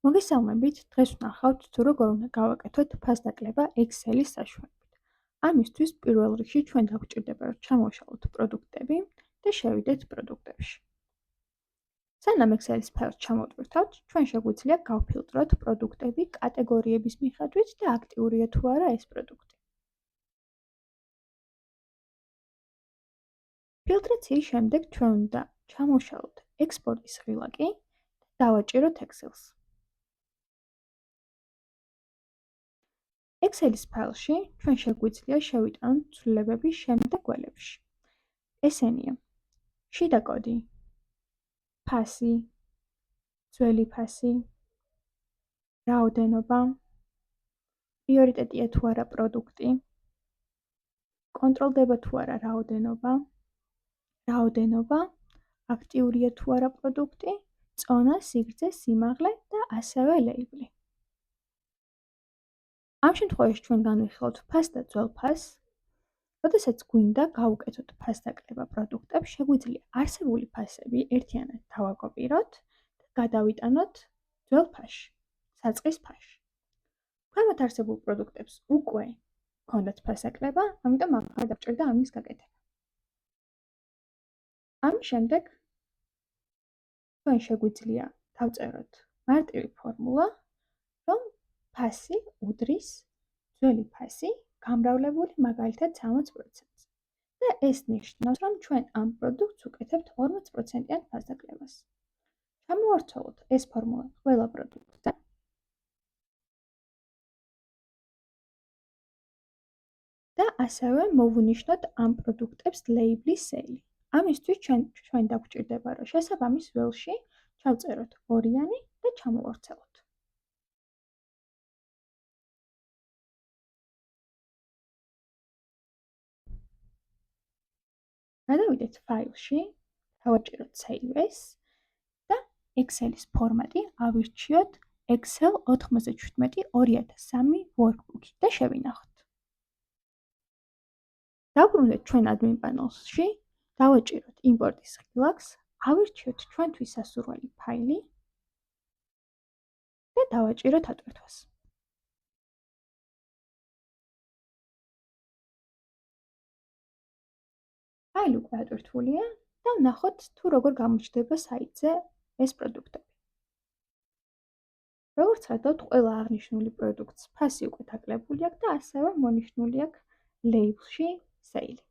მოგესალმებით, დღეს ვნახავთ თუ როგორ უნდა გავაკეთოთ ფასდაკლება Excel-ის საშუალებით. ამისთვის პირველ რიგში ჩვენ დაგვჭირდება რომ ჩამოვშალოთ პროდუქტები და შევიდეთ პროდუქტებში. სანამ Excel-ის ფაილს ჩამოვტვირთავთ, ჩვენ შეგვიძლია გავფილტროთ პროდუქტები კატეგორიების მიხედვით და აქტიურია თუ არა ეს პროდუქტი. ფილტრაციის შემდეგ ჩვენ უნდა ჩამოვშალოთ ექსპორტის ღილაკი და დავაჭიროთ Excel-ს. Excel-ის ფაილში ჩვენ შეგვიძლია შევიტანოთ ცვლილებები შემდეგ გველებში. ესენია: შიდა კოდი, ფასი, ძველი ფასი, რაოდენობა, პრიორიტეტია თუ არა პროდუქტი, კონტროლდება თუ არა რაოდენობა, აქტიურია თუ არა პროდუქტი, წონა, სიგრძე, სიმაღლე და ასევე ლეიბლი. ამ შემთხვევაში ჩვენ განვიხილავთ ფასს და ძველ ფასს. როდესაც გვინდა გავუკეთოთ ფასდაკლება პროდუქტებს, შეგვიძლია არსებული ფასები ერთიანად დავაკოპიროთ და გადავიტანოთ ძველ ფასში, საწყის ფასში. ქვემოთ არსებულ პროდუქტებს უკვე ჰქონდათ ფასდაკლება, ამიტომ აღარ დაგვჭირდა ამის გაკეთება. ამის შემდეგ ჩვენ შეგვიძლია დავწეროთ მარტივი ფორმულა, რომ ფასი უდრის ძველი ფასი გამრავლებული მაგალითად 60%-ს. და ეს ნიშნავს, რომ ჩვენ ამ პროდუქტს ვუკეთებთ 40%-იან ფასდაკლებას. ჩამოვარცხოთ ეს ფორმულა ყველა პროდუქტზე. და ასევე მოვუნიშნოთ ამ პროდუქტებს ლეიბლის სეილი. ამისთვის ჩვენ დაგვჭირდება, რომ შესაბამის ველში ჩავწეროთ ორიანი და ჩამოვარცხოთ. გადავიდეთ ფაილში, დავაჭიროთ Save As და Excel-ის ფორმატი ავირჩიოთ Excel 97-2003 workbook და შევინახოთ. დავბრუნდეთ ჩვენ admin panel-ში, დავაჭიროთ იმპორტის ღილაკს, ავირჩიოთ ჩვენთვის სასურველი ფაილი და დავაჭიროთ ატვირთვას. ფაილი უკვე ატვირთულია და ვნახოთ თუ როგორ გამოჩნდება საიტზე ეს პროდუქტები. როგორც ხედავთ, ყველა აღნიშნული პროდუქტს ფასი უკვე დაკლებული აქვს და ასევე მონიშნული აქვს ლეიბლში სეილი.